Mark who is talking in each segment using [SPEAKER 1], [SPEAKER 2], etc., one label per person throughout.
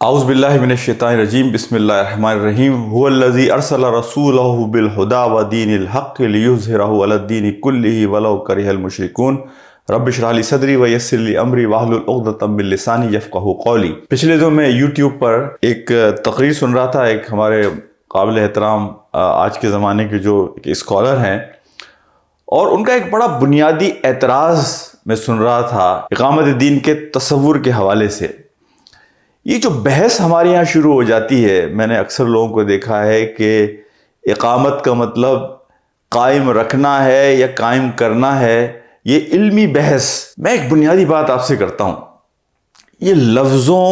[SPEAKER 1] اعوذ باللہ من الشیطان الرجیم بسم اللہ الرحمن الرحیم هو الذی ارسل رسولہ بالہدی ودین الحق لیظہرہ علی الدین کلہ ولو کرہ المشرکون رب اشرح لی صدری ویسر لی امری واحلل عقدۃ من لسانی یفقہوا قولی۔ پچھلے دنوں میں یوٹیوب پر ایک تقریر سن رہا تھا، ایک ہمارے قابل احترام آج کے زمانے کے جو اسکالر ہیں، اور ان کا ایک بڑا بنیادی اعتراض میں سن رہا تھا اقامت دین کے تصور کے حوالے سے۔ یہ جو بحث ہمارے یہاں شروع ہو جاتی ہے، میں نے اکثر لوگوں کو دیکھا ہے کہ اقامت کا مطلب قائم رکھنا ہے یا قائم کرنا ہے، یہ علمی بحث۔ میں ایک بنیادی بات آپ سے کرتا ہوں، یہ لفظوں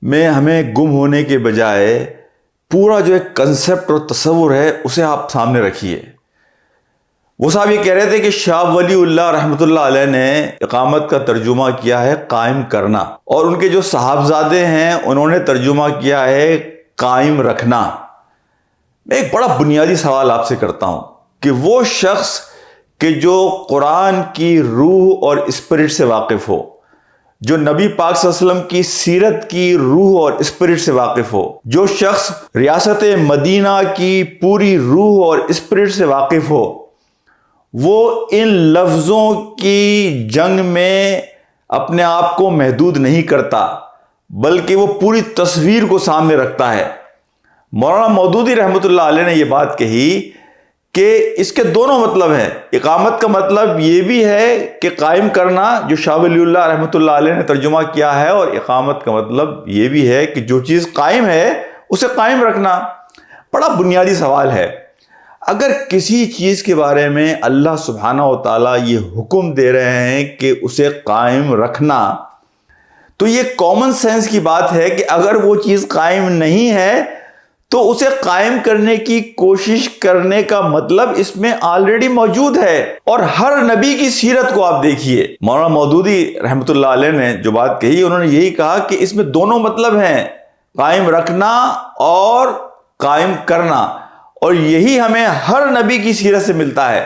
[SPEAKER 1] میں ہمیں گم ہونے کے بجائے پورا جو ایک کنسپٹ اور تصور ہے اسے آپ سامنے رکھیے۔ وہ صاحب یہ کہہ رہے تھے کہ شاہ ولی اللہ رحمۃ اللہ علیہ نے اقامت کا ترجمہ کیا ہے قائم کرنا، اور ان کے جو صاحبزادے ہیں انہوں نے ترجمہ کیا ہے قائم رکھنا۔ میں ایک بڑا بنیادی سوال آپ سے کرتا ہوں کہ وہ شخص کہ جو قرآن کی روح اور اسپرٹ سے واقف ہو، جو نبی پاک صلی اللہ علیہ وسلم کی سیرت کی روح اور اسپرٹ سے واقف ہو، جو شخص ریاست مدینہ کی پوری روح اور اسپرٹ سے واقف ہو، وہ ان لفظوں کی جنگ میں اپنے آپ کو محدود نہیں کرتا بلکہ وہ پوری تصویر کو سامنے رکھتا ہے۔ مولانا مودودی رحمۃ اللہ علیہ نے یہ بات کہی کہ اس کے دونوں مطلب ہیں۔ اقامت کا مطلب یہ بھی ہے کہ قائم کرنا، جو شاہ ولی اللہ رحمۃ اللہ علیہ نے ترجمہ کیا ہے، اور اقامت کا مطلب یہ بھی ہے کہ جو چیز قائم ہے اسے قائم رکھنا۔ بڑا بنیادی سوال ہے، اگر کسی چیز کے بارے میں اللہ سبحانہ و تعالیٰ یہ حکم دے رہے ہیں کہ اسے قائم رکھنا، تو یہ کامن سینس کی بات ہے کہ اگر وہ چیز قائم نہیں ہے تو اسے قائم کرنے کی کوشش کرنے کا مطلب اس میں آلریڈی موجود ہے۔ اور ہر نبی کی سیرت کو آپ دیکھیے، مولانا مودودی رحمۃ اللہ علیہ نے جو بات کہی، انہوں نے یہی کہا کہ اس میں دونوں مطلب ہیں، قائم رکھنا اور قائم کرنا، اور یہی ہمیں ہر نبی کی سیرت سے ملتا ہے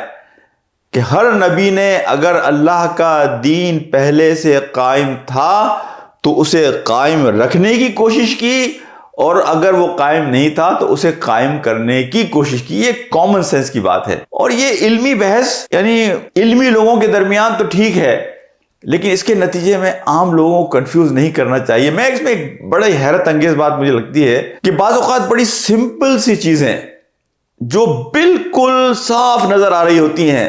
[SPEAKER 1] کہ ہر نبی نے اگر اللہ کا دین پہلے سے قائم تھا تو اسے قائم رکھنے کی کوشش کی، اور اگر وہ قائم نہیں تھا تو اسے قائم کرنے کی کوشش کی۔ یہ کامن سینس کی بات ہے، اور یہ علمی بحث یعنی علمی لوگوں کے درمیان تو ٹھیک ہے، لیکن اس کے نتیجے میں عام لوگوں کو کنفیوز نہیں کرنا چاہیے۔ میں اس میں ایک بڑی حیرت انگیز بات مجھے لگتی ہے کہ بعض اوقات بڑی سمپل سی چیزیں جو بالکل صاف نظر آ رہی ہوتی ہیں،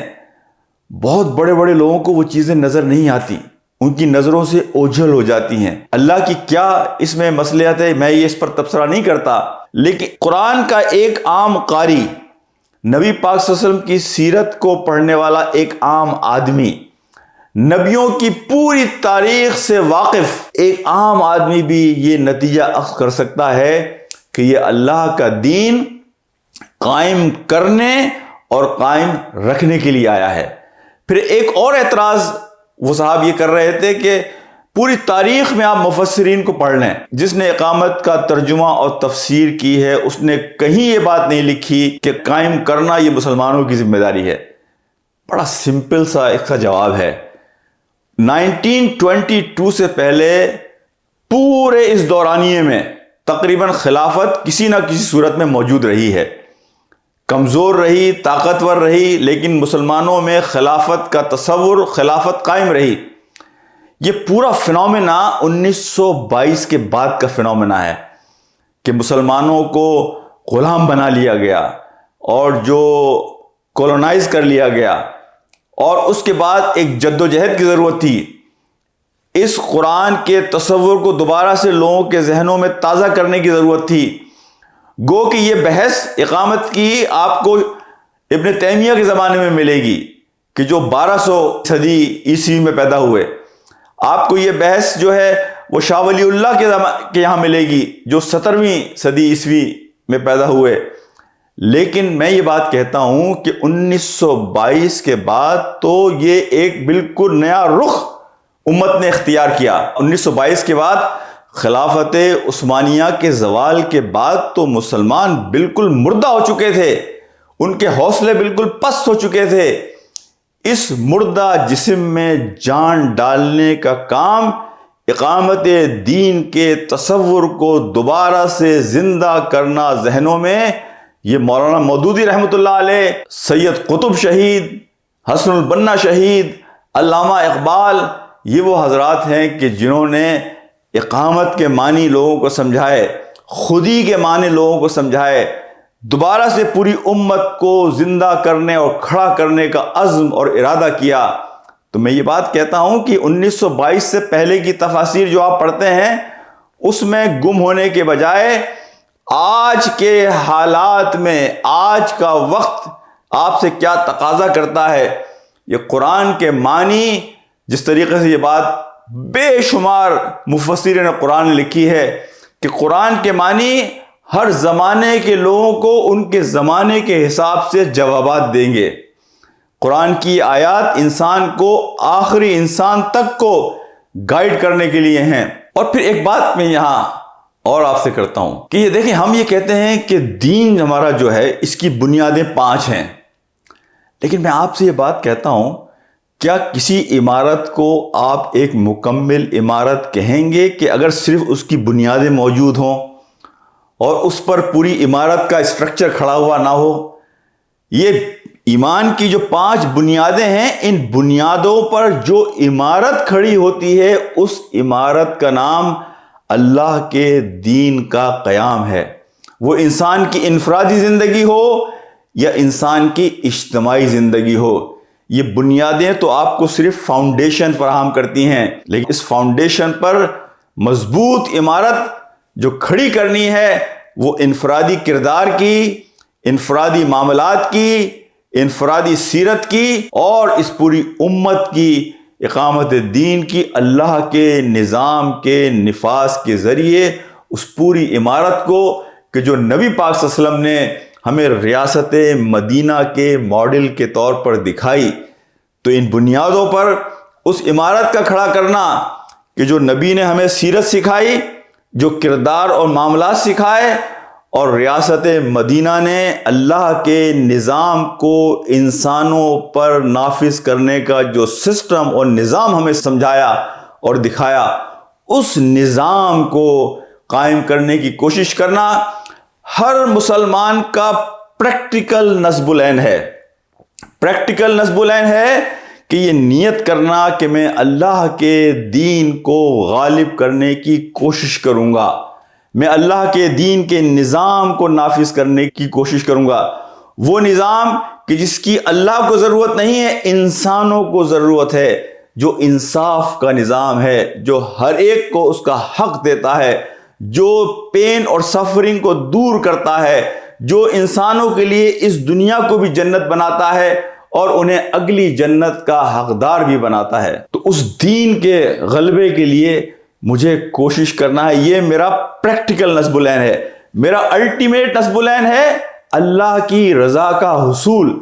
[SPEAKER 1] بہت بڑے بڑے لوگوں کو وہ چیزیں نظر نہیں آتی، ان کی نظروں سے اوجھل ہو جاتی ہیں۔ اللہ کی کیا اس میں مصلحت ہے، میں یہ اس پر تبصرہ نہیں کرتا، لیکن قرآن کا ایک عام قاری، نبی پاک صلی اللہ علیہ وسلم کی سیرت کو پڑھنے والا ایک عام آدمی، نبیوں کی پوری تاریخ سے واقف ایک عام آدمی بھی یہ نتیجہ اخذ کر سکتا ہے کہ یہ اللہ کا دین قائم کرنے اور قائم رکھنے کے لیے آیا ہے۔ پھر ایک اور اعتراض وہ صاحب یہ کر رہے تھے کہ پوری تاریخ میں آپ مفسرین کو پڑھ لیں، جس نے اقامت کا ترجمہ اور تفسیر کی ہے اس نے کہیں یہ بات نہیں لکھی کہ قائم کرنا یہ مسلمانوں کی ذمہ داری ہے۔ بڑا سمپل سا اس کا جواب ہے، 1922 سے پہلے پورے اس دورانیے میں تقریباً خلافت کسی نہ کسی صورت میں موجود رہی ہے، کمزور رہی، طاقتور رہی، لیکن مسلمانوں میں خلافت کا تصور، خلافت قائم رہی۔ یہ پورا فنومینا 1922 کے بعد کا فنومینا ہے کہ مسلمانوں کو غلام بنا لیا گیا اور جو کولونائز کر لیا گیا، اور اس کے بعد ایک جدوجہد کی ضرورت تھی، اس قرآن کے تصور کو دوبارہ سے لوگوں کے ذہنوں میں تازہ کرنے کی ضرورت تھی۔ گو کہ یہ بحث اقامت کی آپ کو ابن تیمیہ کے زمانے میں ملے گی کہ جو 1200 صدی عیسوی میں پیدا ہوئے، آپ کو یہ بحث جو ہے وہ شاہ ولی اللہ کے یہاں ملے گی جو 17ویں صدی عیسوی میں پیدا ہوئے۔ لیکن میں یہ بات کہتا ہوں کہ 1922 کے بعد تو یہ ایک بالکل نیا رخ امت نے اختیار کیا۔ 1922 کے بعد خلافت عثمانیہ کے زوال کے بعد تو مسلمان بالکل مردہ ہو چکے تھے، ان کے حوصلے بالکل پست ہو چکے تھے۔ اس مردہ جسم میں جان ڈالنے کا کام اقامت دین کے تصور کو دوبارہ سے زندہ کرنا ذہنوں میں، یہ مولانا مودودی رحمۃ اللہ علیہ، سید قطب شہید، حسن البنا شہید، علامہ اقبال، یہ وہ حضرات ہیں کہ جنہوں نے اقامت کے معنی لوگوں کو سمجھائے، خودی کے معنی لوگوں کو سمجھائے، دوبارہ سے پوری امت کو زندہ کرنے اور کھڑا کرنے کا عزم اور ارادہ کیا۔ تو میں یہ بات کہتا ہوں کہ 1922 سے پہلے کی تفاسیر جو آپ پڑھتے ہیں اس میں گم ہونے کے بجائے آج کے حالات میں، آج کا وقت آپ سے کیا تقاضا کرتا ہے، یہ قرآن کے معنی، جس طریقے سے یہ بات بے شمار مفسرین نے قرآن لکھی ہے کہ قرآن کے معنی ہر زمانے کے لوگوں کو ان کے زمانے کے حساب سے جوابات دیں گے۔ قرآن کی آیات انسان کو، آخری انسان تک کو گائیڈ کرنے کے لیے ہیں۔ اور پھر ایک بات میں یہاں اور آپ سے کرتا ہوں کہ یہ دیکھیں، ہم یہ کہتے ہیں کہ دین ہمارا جو ہے اس کی بنیادیں 5 ہیں، لیکن میں آپ سے یہ بات کہتا ہوں، کیا کسی عمارت کو آپ ایک مکمل عمارت کہیں گے کہ اگر صرف اس کی بنیادیں موجود ہوں اور اس پر پوری عمارت کا اسٹرکچر کھڑا ہوا نہ ہو؟ یہ ایمان کی جو 5 بنیادیں ہیں، ان بنیادوں پر جو عمارت کھڑی ہوتی ہے اس عمارت کا نام اللہ کے دین کا قیام ہے۔ وہ انسان کی انفرادی زندگی ہو یا انسان کی اجتماعی زندگی ہو، یہ بنیادیں تو آپ کو صرف فاؤنڈیشن فراہم کرتی ہیں، لیکن اس فاؤنڈیشن پر مضبوط عمارت جو کھڑی کرنی ہے وہ انفرادی کردار کی، انفرادی معاملات کی، انفرادی سیرت کی، اور اس پوری امت کی اقامت دین کی، اللہ کے نظام کے نفاذ کے ذریعے اس پوری عمارت کو کہ جو نبی پاک صلی اللہ علیہ وسلم نے ہمیں ریاست مدینہ کے ماڈل کے طور پر دکھائی، تو ان بنیادوں پر اس عمارت کا کھڑا کرنا کہ جو نبی نے ہمیں سیرت سکھائی، جو کردار اور معاملات سکھائے، اور ریاست مدینہ نے اللہ کے نظام کو انسانوں پر نافذ کرنے کا جو سسٹم اور نظام ہمیں سمجھایا اور دکھایا، اس نظام کو قائم کرنے کی کوشش کرنا ہر مسلمان کا پریکٹیکل نصب العین ہے۔ پریکٹیکل نصب العین ہے کہ یہ نیت کرنا کہ میں اللہ کے دین کو غالب کرنے کی کوشش کروں گا، میں اللہ کے دین کے نظام کو نافذ کرنے کی کوشش کروں گا، وہ نظام کہ جس کی اللہ کو ضرورت نہیں ہے، انسانوں کو ضرورت ہے، جو انصاف کا نظام ہے، جو ہر ایک کو اس کا حق دیتا ہے، جو پین اور سفرنگ کو دور کرتا ہے، جو انسانوں کے لیے اس دنیا کو بھی جنت بناتا ہے اور انہیں اگلی جنت کا حقدار بھی بناتا ہے۔ تو اس دین کے غلبے کے لیے مجھے کوشش کرنا ہے، یہ میرا پریکٹیکل نصب العین ہے، میرا الٹیمیٹ نصب العین ہے اللہ کی رضا کا حصول۔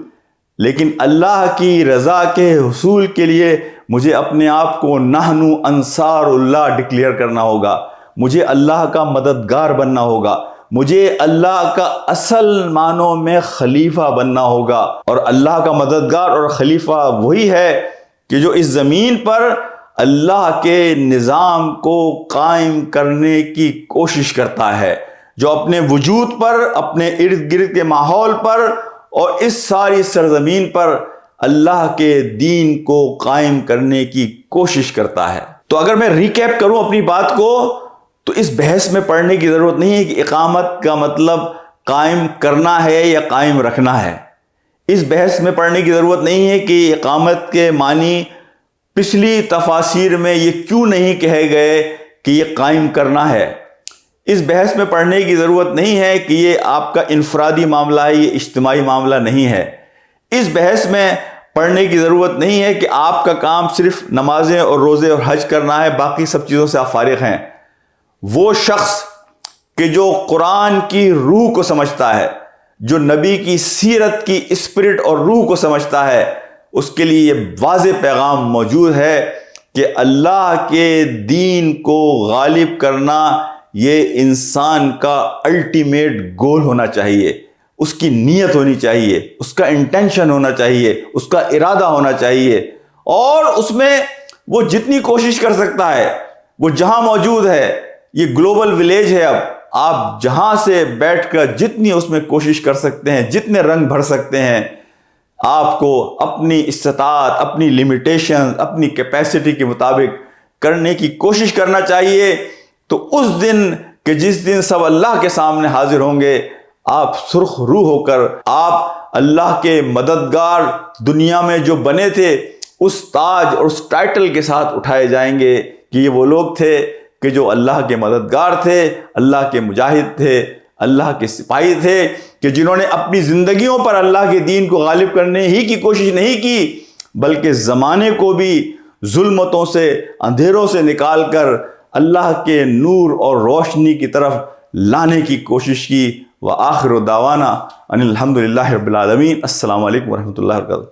[SPEAKER 1] لیکن اللہ کی رضا کے حصول کے لیے مجھے اپنے آپ کو نحنو انصار اللہ ڈکلیئر کرنا ہوگا، مجھے اللہ کا مددگار بننا ہوگا، مجھے اللہ کا اصل معنوں میں خلیفہ بننا ہوگا۔ اور اللہ کا مددگار اور خلیفہ وہی ہے کہ جو اس زمین پر اللہ کے نظام کو قائم کرنے کی کوشش کرتا ہے، جو اپنے وجود پر، اپنے ارد گرد کے ماحول پر اور اس ساری سرزمین پر اللہ کے دین کو قائم کرنے کی کوشش کرتا ہے۔ تو اگر میں ریکیپ کروں اپنی بات کو، تو اس بحث میں پڑھنے کی ضرورت نہیں ہے کہ اقامت کا مطلب قائم کرنا ہے یا قائم رکھنا ہے۔ اس بحث میں پڑھنے کی ضرورت نہیں ہے کہ اقامت کے معنی پچھلی تفاسیر میں یہ کیوں نہیں کہے گئے کہ یہ قائم کرنا ہے۔ اس بحث میں پڑھنے کی ضرورت نہیں ہے کہ یہ آپ کا انفرادی معاملہ ہے، یہ اجتماعی معاملہ نہیں ہے۔ اس بحث میں پڑھنے کی ضرورت نہیں ہے کہ آپ کا کام صرف نمازیں اور روزے اور حج کرنا ہے، باقی سب چیزوں سے آپ فارغ ہیں۔ وہ شخص کہ جو قرآن کی روح کو سمجھتا ہے، جو نبی کی سیرت کی اسپرٹ اور روح کو سمجھتا ہے، اس کے لیے یہ واضح پیغام موجود ہے کہ اللہ کے دین کو غالب کرنا یہ انسان کا الٹیمیٹ گول ہونا چاہیے، اس کی نیت ہونی چاہیے، اس کا انٹینشن ہونا چاہیے، اس کا ارادہ ہونا چاہیے، اور اس میں وہ جتنی کوشش کر سکتا ہے، وہ جہاں موجود ہے، یہ گلوبل ولیج ہے. اب آپ جہاں سے بیٹھ کر جتنی اس میں کوشش کر سکتے ہیں، جتنے رنگ بھر سکتے ہیں، آپ کو اپنی استطاعت، اپنی لمیٹیشن، اپنی کیپیسٹی کے مطابق کرنے کی کوشش کرنا چاہیے. تو اس دن کہ جس دن سب اللہ کے سامنے حاضر ہوں گے، آپ سرخ روح ہو کر، آپ اللہ کے مددگار دنیا میں جو بنے تھے اس تاج اور اس ٹائٹل کے ساتھ اٹھائے جائیں گے کہ یہ وہ لوگ تھے کہ جو اللہ کے مددگار تھے، اللہ کے مجاہد تھے، اللہ کے سپاہی تھے، کہ جنہوں نے اپنی زندگیوں پر اللہ کے دین کو غالب کرنے ہی کی کوشش نہیں کی، بلکہ زمانے کو بھی ظلمتوں سے، اندھیروں سے نکال کر اللہ کے نور اور روشنی کی طرف لانے کی کوشش کی. وآخر دعوانا ان الحمد للہ رب العالمین. السلام علیکم ورحمۃ اللہ وبرکاتہ.